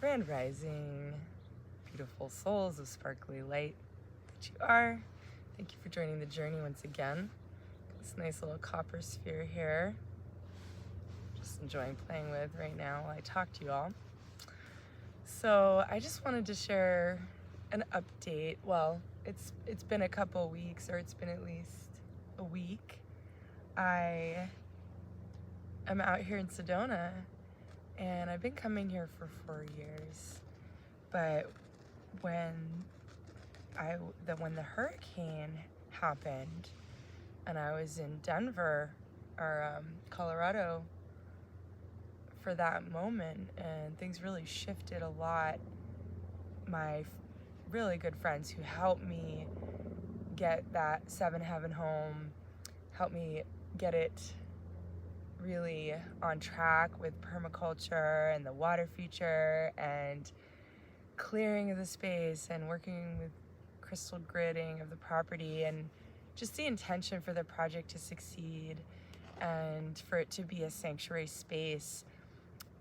Grand Rising, beautiful souls of sparkly light that you are. Thank you for joining the journey once again. This nice little copper sphere here. Just enjoying playing with right now while I talk to you all. So I just wanted to share an update. Well, it's been a couple weeks, or it's been at least a week. I am out here in Sedona, and I've been coming here for 4 years. But when the hurricane happened, and I was in Denver or Colorado for that moment, and things really shifted a lot. My really good friends who helped me get that 7 Heaven home, helped me get it really on track with permaculture and the water feature and clearing of the space and working with crystal gridding of the property and just the intention for the project to succeed and for it to be a sanctuary space.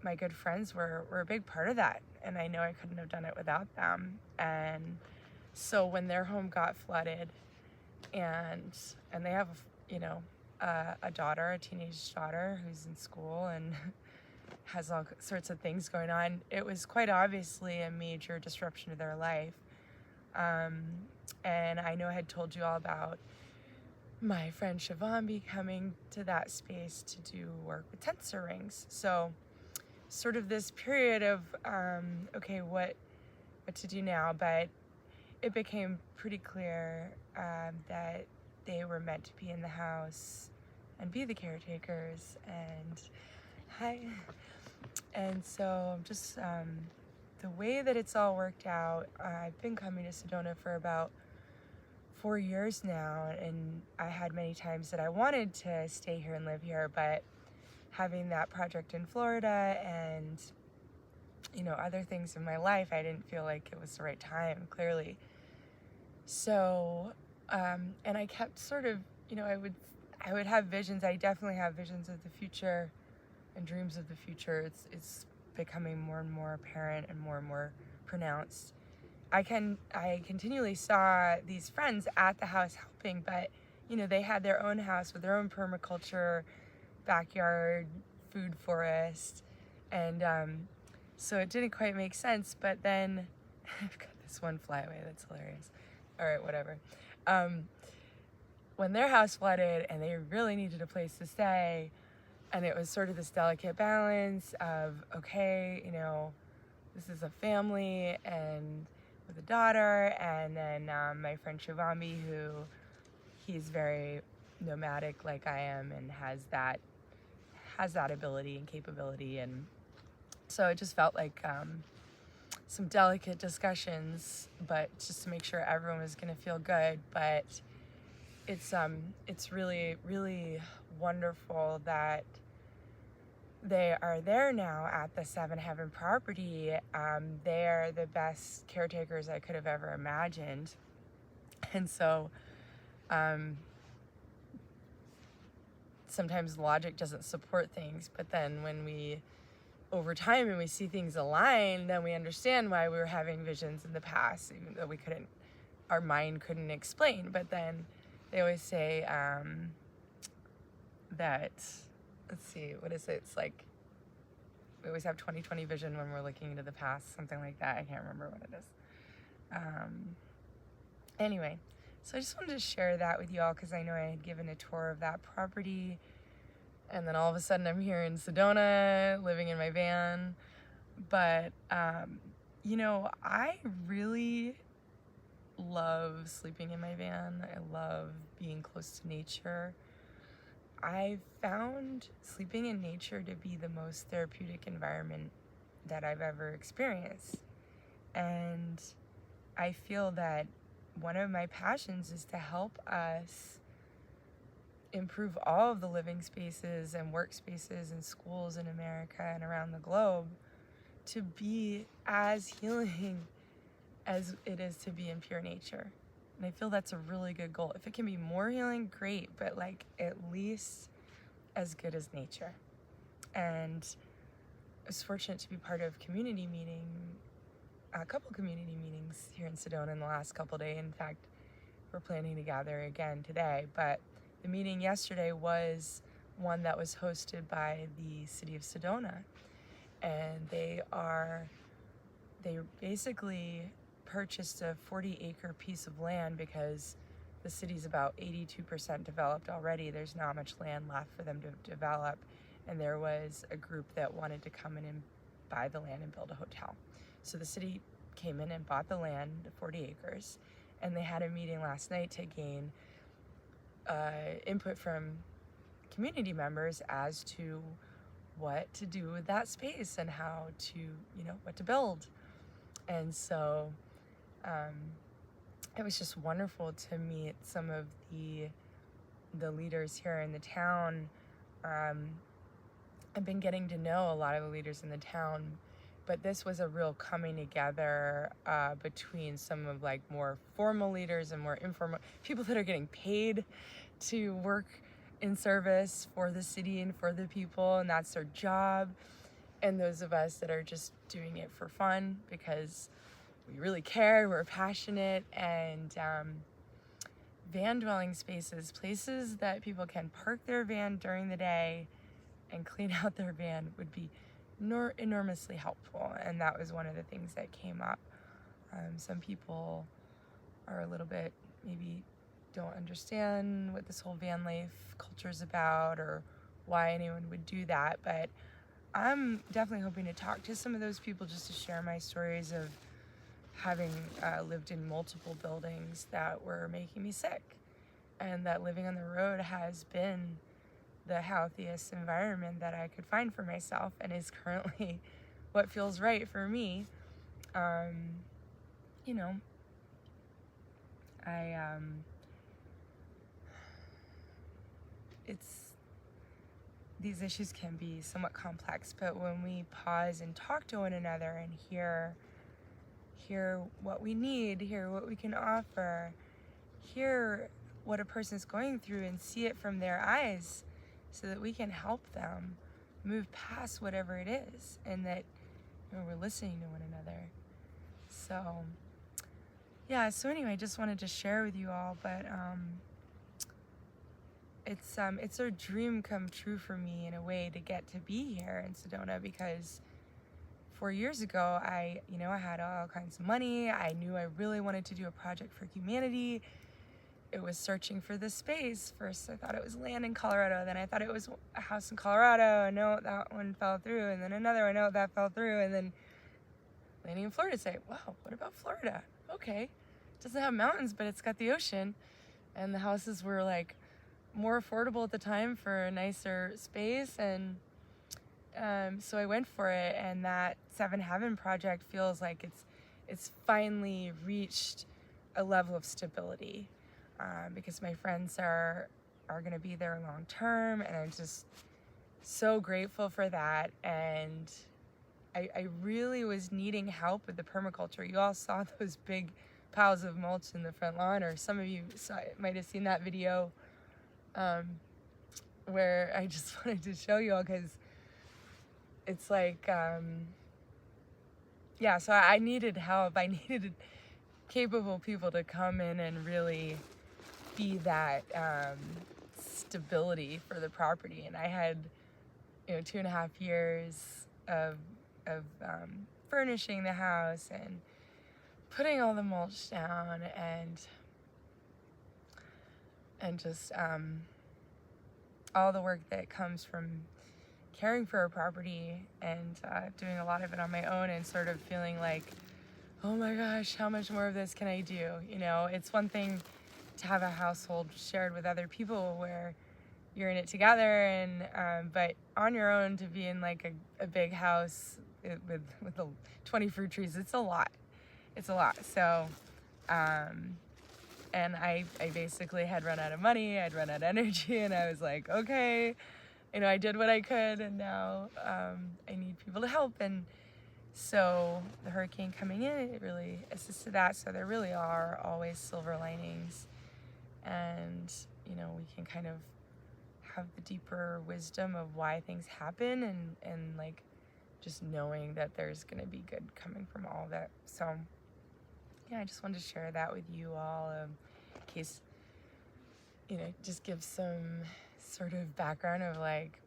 My good friends were a big part of that, and I know I couldn't have done it without them. And so when their home got flooded, and they have a daughter, a teenage daughter who's in school and has all sorts of things going on, it was quite obviously a major disruption to their life. And I know I had told you all about my friend Shivambi coming to that space to do work with tensor rings. So sort of this period of, okay, what to do now, but it became pretty clear that they were meant to be in the house and be the caretakers, and and so just the way that it's all worked out, I've been coming to Sedona for about 4 years now, and I had many times that I wanted to stay here and live here, but having that project in Florida and other things in my life, I didn't feel like it was the right time, clearly. So and I kept sort of, I would have visions. I definitely have visions of the future and dreams of the future. It's becoming more and more apparent and more pronounced. I continually saw these friends at the house helping, but they had their own house with their own permaculture, backyard, food forest, and so it didn't quite make sense. But then I've got this one flyaway that's hilarious. All right, whatever. When their house flooded and they really needed a place to stay, and it was sort of this delicate balance of, okay, this is a family and with a daughter, and then my friend Shivambi, who he's very nomadic like I am and has that ability and capability, and so it just felt like some delicate discussions, but just to make sure everyone was going to feel good. But it's really, really wonderful that they are there now at the 7 Heaven property. They're the best caretakers I could have ever imagined, and so sometimes logic doesn't support things, but then when we over time and we see things align, then we understand why we were having visions in the past, even though our mind couldn't explain. But then they always say that, let's see, what is it? It's like we always have 20/20 vision when we're looking into the past, something like that. I can't remember what it is. Anyway, so I just wanted to share that with you all because I know I had given a tour of that property, and then all of a sudden I'm here in Sedona living in my van. But I really love sleeping in my van. I love being close to nature. I found sleeping in nature to be the most therapeutic environment that I've ever experienced. And I feel that one of my passions is to help us improve all of the living spaces and workspaces and schools in America and around the globe to be as healing as it is to be in pure nature. And I feel that's a really good goal. If it can be more healing, great, but at least as good as nature. And was fortunate to be part of a couple community meetings here in Sedona in the last couple days. In fact, we're planning to gather again today, but the meeting yesterday was one that was hosted by the city of Sedona, and they basically purchased a 40-acre piece of land because the city's about 82% developed already. There's not much land left for them to develop, and there was a group that wanted to come in and buy the land and build a hotel. So the city came in and bought the land, the 40 acres, and they had a meeting last night to gain input from community members as to what to do with that space and how to, what to build. And so it was just wonderful to meet some of the leaders here in the town. I've been getting to know a lot of the leaders in the town, but this was a real coming together between some of like more formal leaders and more informal people that are getting paid to work in service for the city and for the people, and that's their job, and those of us that are just doing it for fun because we really care, we're passionate. And van dwelling spaces, places that people can park their van during the day and clean out their van, would be enormously helpful. And that was one of the things that came up. Some people are a little bit, maybe don't understand what this whole van life culture is about or why anyone would do that, but I'm definitely hoping to talk to some of those people just to share my stories of having lived in multiple buildings that were making me sick, and that living on the road has been the healthiest environment that I could find for myself and is currently what feels right for me. These issues can be somewhat complex, but when we pause and talk to one another and hear what we need, hear what we can offer, hear what a person is going through and see it from their eyes so that we can help them move past whatever it is, and that we're listening to one another. So anyway, I just wanted to share with you all, but it's a dream come true for me in a way to get to be here in Sedona, because 4 years ago, I had all kinds of money. I knew I really wanted to do a project for humanity. It was searching for this space. First, I thought it was land in Colorado. Then I thought it was a house in Colorado. No, that one fell through. And then another one, no, that fell through. And then landing in Florida, say, wow, what about Florida? Okay, it doesn't have mountains, but it's got the ocean. And the houses were like more affordable at the time for a nicer space, and so I went for it. And that Seven Heaven project feels like it's finally reached a level of stability, because my friends are going to be there long term, and I'm just so grateful for that. And I really was needing help with the permaculture. You all saw those big piles of mulch in the front lawn, or some of you might have seen that video where I just wanted to show you all, because it's like, so I needed help. I needed capable people to come in and really be that stability for the property. And I had 2.5 years of furnishing the house and putting all the mulch down and just all the work that comes from caring for a property, and doing a lot of it on my own, and sort of feeling like, oh my gosh, how much more of this can I do? It's one thing to have a household shared with other people where you're in it together, and but on your own, to be in like a big house with 20 fruit trees, it's a lot. So and I basically had run out of money, I'd run out of energy, and I was like, okay, I did what I could, and now I need people to help. And so the hurricane coming in, it really assisted that. So there really are always silver linings, and we can kind of have the deeper wisdom of why things happen, and like just knowing that there's going to be good coming from all of it. So yeah, I just wanted to share that with you all, in case, just give some sort of background of like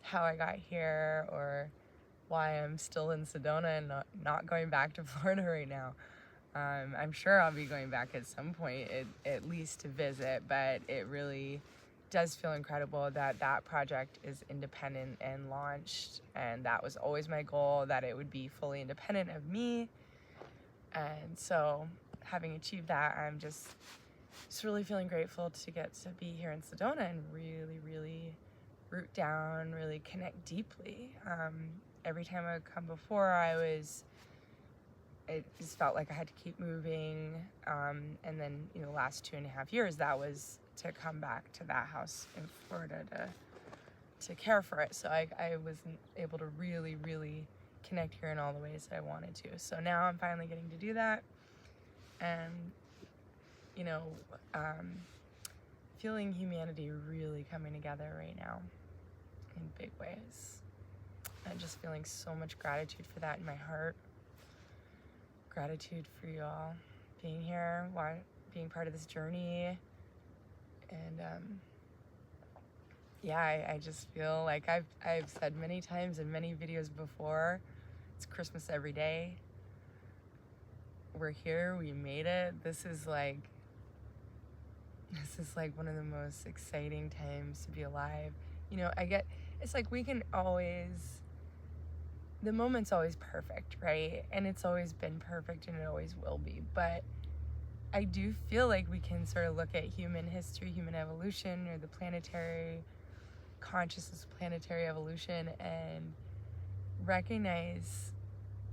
how I got here, or why I'm still in Sedona and not going back to Florida right now. I'm sure I'll be going back at some point, at least to visit, but it really does feel incredible that that project is independent and launched, and that was always my goal, that it would be fully independent of me. And so having achieved that, I'm just really feeling grateful to get to be here in Sedona and really, really root down, really connect deeply. Every time I would come before, it just felt like I had to keep moving. And then, the last 2.5 years, that was to come back to that house in Florida to care for it. So I wasn't able to really, really connect here in all the ways that I wanted to. So now I'm finally getting to do that. And, feeling humanity really coming together right now in big ways. And just feeling so much gratitude for that in my heart. Gratitude for you all being here, being part of this journey. And I just feel like I've said many times in many videos before, it's Christmas every day. We're here, we made it. This is like one of the most exciting times to be alive. It's like the moment's always perfect, right? And it's always been perfect, and it always will be. But I do feel like we can sort of look at human history, human evolution, or the planetary consciousness, planetary evolution, and recognize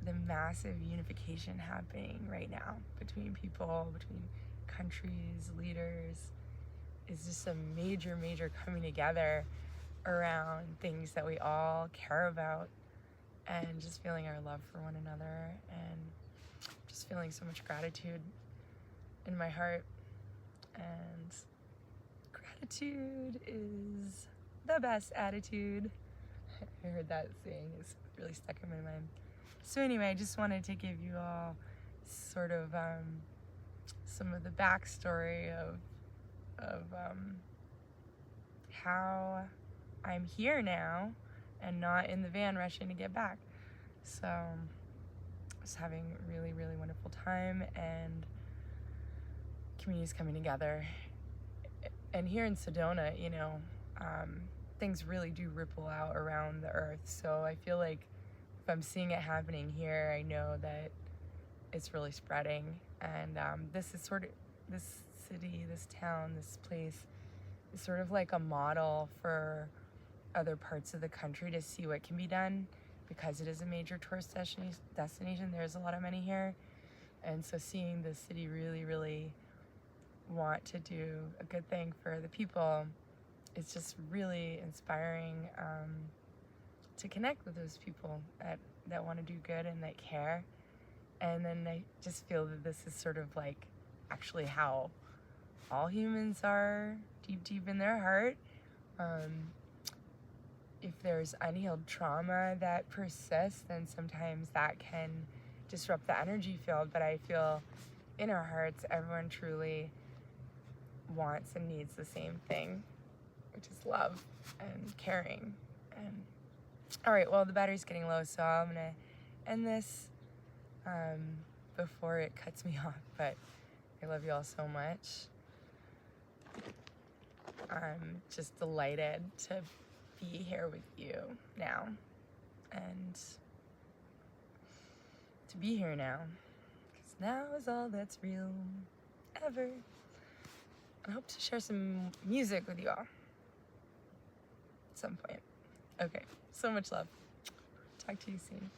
the massive unification happening right now between people, between countries, leaders. Is just a major, major coming together around things that we all care about, and just feeling our love for one another, and just feeling so much gratitude in my heart. And gratitude is the best attitude. I heard that saying, it's really stuck in my mind. So anyway, I just wanted to give you all sort of some of the backstory of how I'm here now and not in the van rushing to get back. So I was having a really, really wonderful time, and communities coming together. And here in Sedona, things really do ripple out around the earth. So I feel like if I'm seeing it happening here, I know that it's really spreading. And this city, this town, this place is sort of like a model for other parts of the country to see what can be done, because it is a major tourist destination. There's a lot of money here. And so seeing the city really, really want to do a good thing for the people, it's just really inspiring to connect with those people that want to do good and that care. And then I just feel that this is sort of like actually how all humans are, deep, deep in their heart. If there's unhealed trauma that persists, then sometimes that can disrupt the energy field. But I feel in our hearts, everyone truly wants and needs the same thing, which is love and caring. And all right, well, the battery's getting low, so I'm gonna end this before it cuts me off. But I love you all so much. I'm just delighted to be here with you now, and to be here now, because now is all that's real ever. I hope to share some music with you all at some point. Okay, so much love. Talk to you soon.